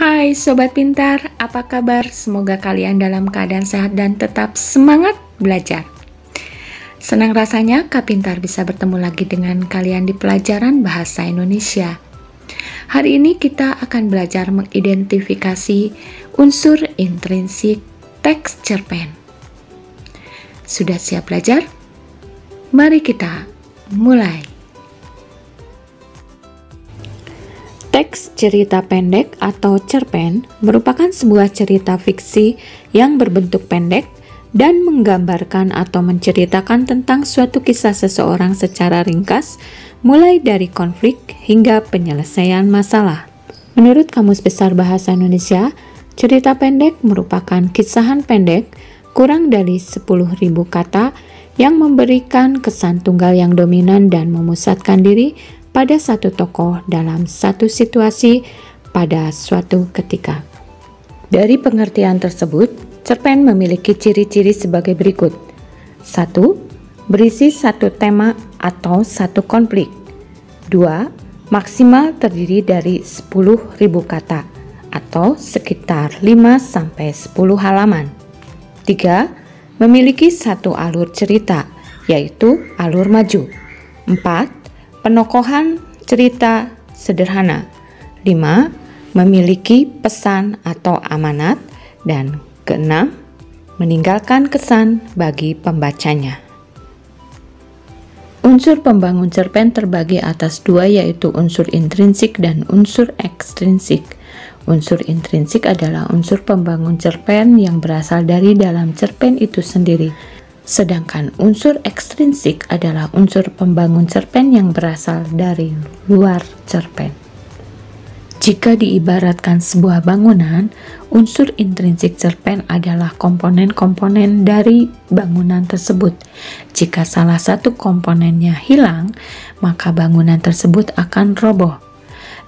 Hai Sobat Pintar, apa kabar? Semoga kalian dalam keadaan sehat dan tetap semangat belajar. Senang rasanya Kak Pintar bisa bertemu lagi dengan kalian di pelajaran Bahasa Indonesia. Hari ini kita akan belajar mengidentifikasi unsur intrinsik teks cerpen. Sudah siap belajar? Mari kita mulai. Teks cerita pendek atau cerpen merupakan sebuah cerita fiksi yang berbentuk pendek dan menggambarkan atau menceritakan tentang suatu kisah seseorang secara ringkas, mulai dari konflik hingga penyelesaian masalah. Menurut Kamus Besar Bahasa Indonesia, cerita pendek merupakan kisahan pendek kurang dari 10.000 kata yang memberikan kesan tunggal yang dominan dan memusatkan diri pada satu tokoh dalam satu situasi pada suatu ketika. Dari pengertian tersebut, cerpen memiliki ciri-ciri sebagai berikut. 1. Berisi satu tema atau satu konflik. 2. Maksimal terdiri dari 10.000 kata atau sekitar 5-10 halaman. 3. Memiliki satu alur cerita, yaitu alur maju. 4. Penokohan cerita sederhana. 5. Memiliki pesan atau amanat. Dan keenam, meninggalkan kesan bagi pembacanya. Unsur pembangun cerpen terbagi atas dua, yaitu unsur intrinsik dan unsur ekstrinsik. Unsur intrinsik adalah unsur pembangun cerpen yang berasal dari dalam cerpen itu sendiri. Sedangkan unsur ekstrinsik adalah unsur pembangun cerpen yang berasal dari luar cerpen. Jika diibaratkan sebuah bangunan, unsur intrinsik cerpen adalah komponen-komponen dari bangunan tersebut. Jika salah satu komponennya hilang, maka bangunan tersebut akan roboh.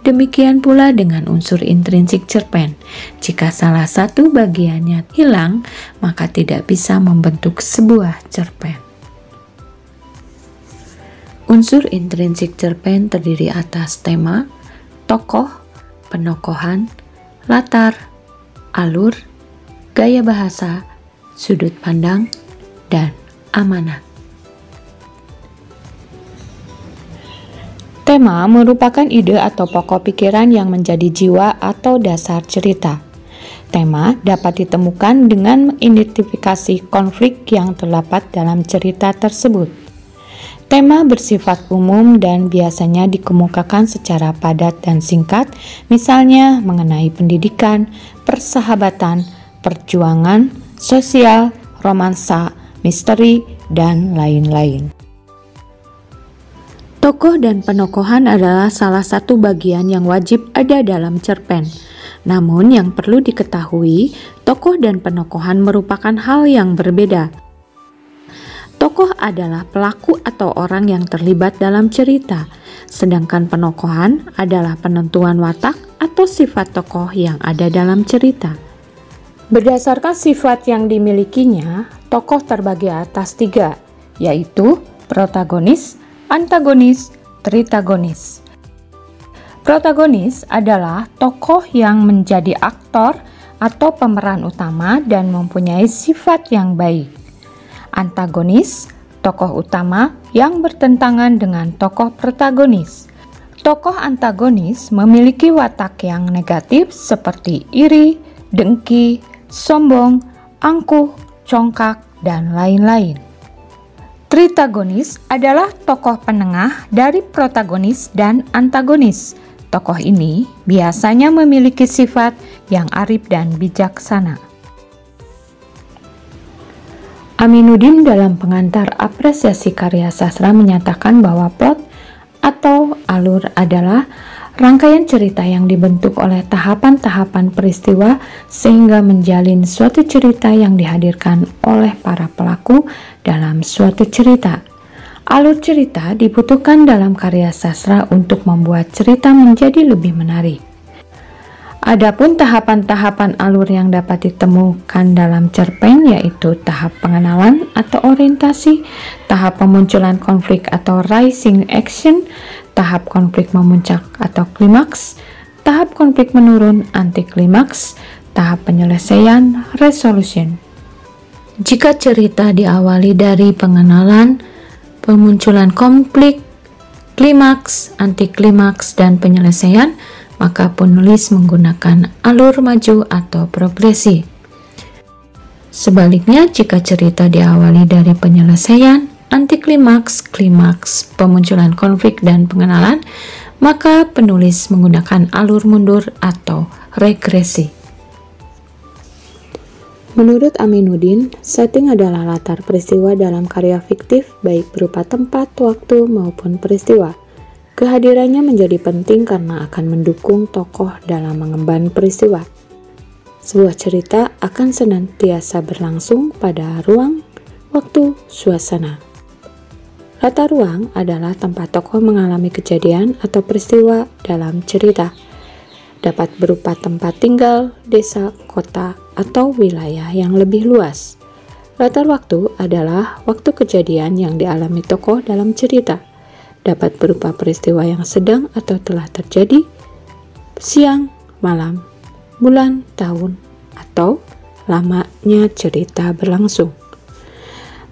Demikian pula dengan unsur intrinsik cerpen. Jika salah satu bagiannya hilang, maka tidak bisa membentuk sebuah cerpen. Unsur intrinsik cerpen terdiri atas tema, tokoh, penokohan, latar, alur, gaya bahasa, sudut pandang, dan amanat. Tema merupakan ide atau pokok pikiran yang menjadi jiwa atau dasar cerita. Tema dapat ditemukan dengan mengidentifikasi konflik yang terdapat dalam cerita tersebut. Tema bersifat umum dan biasanya dikemukakan secara padat dan singkat, misalnya mengenai pendidikan, persahabatan, perjuangan, sosial, romansa, misteri, dan lain-lain. Tokoh dan penokohan adalah salah satu bagian yang wajib ada dalam cerpen. Namun yang perlu diketahui, tokoh dan penokohan merupakan hal yang berbeda. Tokoh adalah pelaku atau orang yang terlibat dalam cerita, sedangkan penokohan adalah penentuan watak atau sifat tokoh yang ada dalam cerita. Berdasarkan sifat yang dimilikinya, tokoh terbagi atas 3, yaitu protagonis, antagonis, tritagonis. Protagonis adalah tokoh yang menjadi aktor atau pemeran utama dan mempunyai sifat yang baik. Antagonis, tokoh utama yang bertentangan dengan tokoh protagonis. Tokoh antagonis memiliki watak yang negatif seperti iri, dengki, sombong, angkuh, congkak, dan lain-lain. Tritagonis adalah tokoh penengah dari protagonis dan antagonis. Tokoh ini biasanya memiliki sifat yang arif dan bijaksana. Aminuddin dalam pengantar apresiasi karya sastra menyatakan bahwa plot atau alur adalah rangkaian cerita yang dibentuk oleh tahapan-tahapan peristiwa sehingga menjalin suatu cerita yang dihadirkan oleh para pelaku dalam suatu cerita. Alur cerita dibutuhkan dalam karya sastra untuk membuat cerita menjadi lebih menarik. Adapun tahapan-tahapan alur yang dapat ditemukan dalam cerpen yaitu tahap pengenalan atau orientasi, tahap pemunculan konflik atau rising action, tahap konflik memuncak atau klimaks, tahap konflik menurun, antiklimaks, tahap penyelesaian, resolution. Jika cerita diawali dari pengenalan, pemunculan konflik, klimaks, antiklimaks, dan penyelesaian, maka penulis menggunakan alur maju atau progresi. Sebaliknya, jika cerita diawali dari penyelesaian, antiklimaks, klimaks, pemunculan konflik, dan pengenalan, maka penulis menggunakan alur mundur atau regresi. Menurut Aminuddin, setting adalah latar peristiwa dalam karya fiktif, baik berupa tempat, waktu, maupun peristiwa. Kehadirannya menjadi penting karena akan mendukung tokoh dalam mengemban peristiwa. Sebuah cerita akan senantiasa berlangsung pada ruang, waktu, suasana. Latar ruang adalah tempat tokoh mengalami kejadian atau peristiwa dalam cerita. Dapat berupa tempat tinggal, desa, kota, atau wilayah yang lebih luas. Latar waktu adalah waktu kejadian yang dialami tokoh dalam cerita. Dapat berupa peristiwa yang sedang atau telah terjadi, siang, malam, bulan, tahun, atau lamanya cerita berlangsung.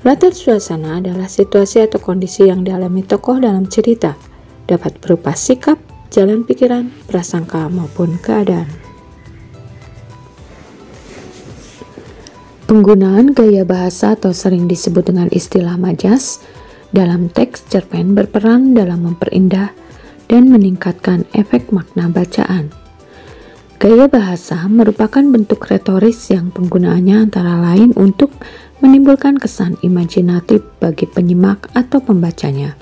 Latar suasana adalah situasi atau kondisi yang dialami tokoh dalam cerita. Dapat berupa sikap, jalan pikiran, prasangka, maupun keadaan. Penggunaan gaya bahasa atau sering disebut dengan istilah majas dalam teks cerpen berperan dalam memperindah dan meningkatkan efek makna bacaan. Gaya bahasa merupakan bentuk retoris yang penggunaannya antara lain untuk menimbulkan kesan imajinatif bagi penyimak atau pembacanya.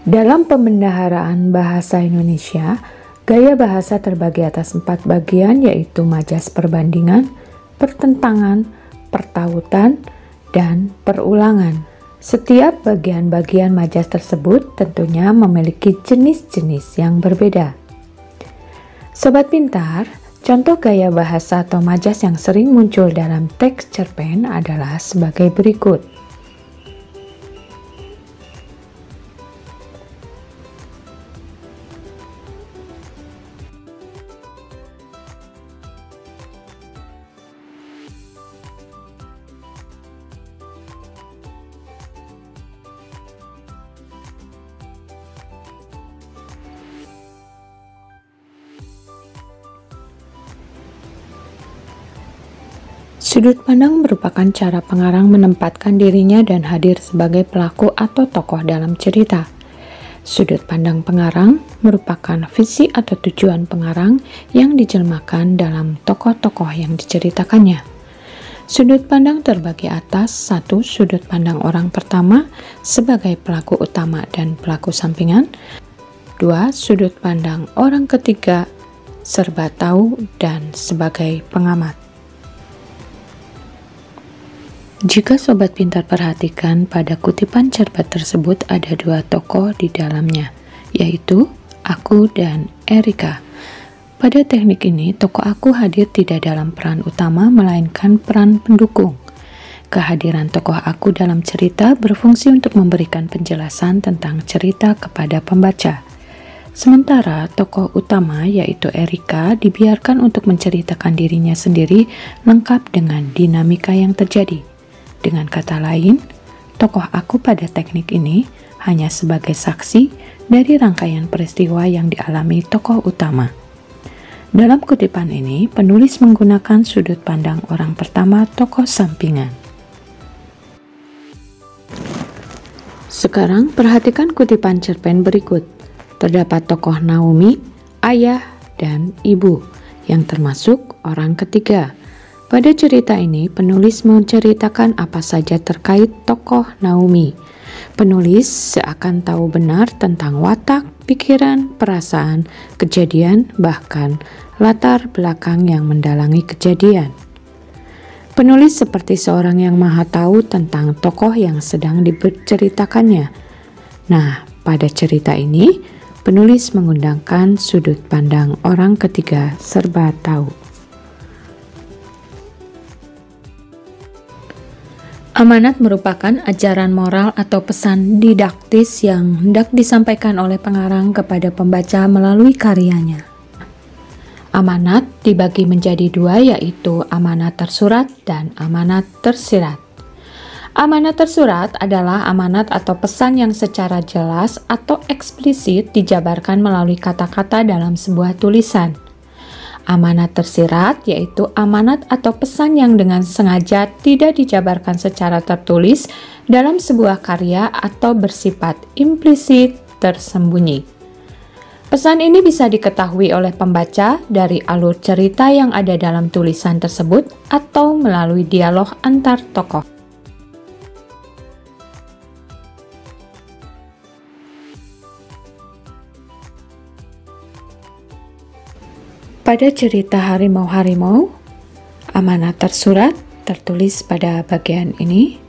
Dalam pembendaharaan bahasa Indonesia, gaya bahasa terbagi atas 4 bagian, yaitu majas perbandingan, pertentangan, pertautan, dan perulangan. Setiap bagian-bagian majas tersebut tentunya memiliki jenis-jenis yang berbeda. Sobat pintar, contoh gaya bahasa atau majas yang sering muncul dalam teks cerpen adalah sebagai berikut. Sudut pandang merupakan cara pengarang menempatkan dirinya dan hadir sebagai pelaku atau tokoh dalam cerita. Sudut pandang pengarang merupakan visi atau tujuan pengarang yang dijelmakan dalam tokoh-tokoh yang diceritakannya. Sudut pandang terbagi atas: 1. Sudut pandang orang pertama sebagai pelaku utama dan pelaku sampingan. 2. Sudut pandang orang ketiga serba tahu dan sebagai pengamat. Jika sobat pintar perhatikan, pada kutipan cerpen tersebut ada 2 tokoh di dalamnya, yaitu aku dan Erika. Pada teknik ini, tokoh aku hadir tidak dalam peran utama, melainkan peran pendukung. Kehadiran tokoh aku dalam cerita berfungsi untuk memberikan penjelasan tentang cerita kepada pembaca. Sementara tokoh utama, yaitu Erika, dibiarkan untuk menceritakan dirinya sendiri lengkap dengan dinamika yang terjadi. Dengan kata lain, tokoh aku pada teknik ini hanya sebagai saksi dari rangkaian peristiwa yang dialami tokoh utama. Dalam kutipan ini, penulis menggunakan sudut pandang orang pertama tokoh sampingan. Sekarang perhatikan kutipan cerpen berikut. Terdapat tokoh Naomi, ayah, dan ibu, yang termasuk orang ketiga. Pada cerita ini, penulis menceritakan apa saja terkait tokoh Naomi. Penulis seakan tahu benar tentang watak, pikiran, perasaan, kejadian, bahkan latar belakang yang mendalangi kejadian. Penulis seperti seorang yang maha tahu tentang tokoh yang sedang diceritakannya. Nah, pada cerita ini, penulis menggunakan sudut pandang orang ketiga serba tahu. Amanat merupakan ajaran moral atau pesan didaktis yang hendak disampaikan oleh pengarang kepada pembaca melalui karyanya. Amanat dibagi menjadi dua, yaitu amanat tersurat dan amanat tersirat. Amanat tersurat adalah amanat atau pesan yang secara jelas atau eksplisit dijabarkan melalui kata-kata dalam sebuah tulisan. Amanat tersirat yaitu amanat atau pesan yang dengan sengaja tidak dijabarkan secara tertulis dalam sebuah karya atau bersifat implisit tersembunyi. Pesan ini bisa diketahui oleh pembaca dari alur cerita yang ada dalam tulisan tersebut atau melalui dialog antar tokoh. Pada cerita Harimau-Harimau, amanat tersurat tertulis pada bagian ini.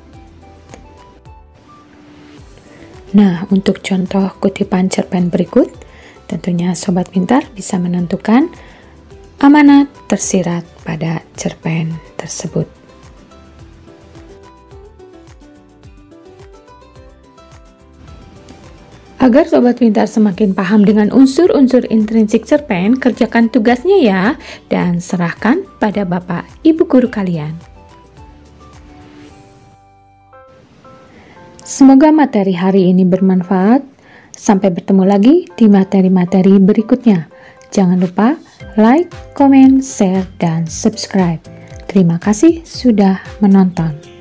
Nah, untuk contoh kutipan cerpen berikut, tentunya Sobat Pintar bisa menentukan amanat tersirat pada cerpen tersebut. Agar Sobat Pintar semakin paham dengan unsur-unsur intrinsik cerpen, kerjakan tugasnya ya, dan serahkan pada Bapak Ibu guru kalian. Semoga materi hari ini bermanfaat. Sampai bertemu lagi di materi-materi berikutnya. Jangan lupa like, comment, share, dan subscribe. Terima kasih sudah menonton.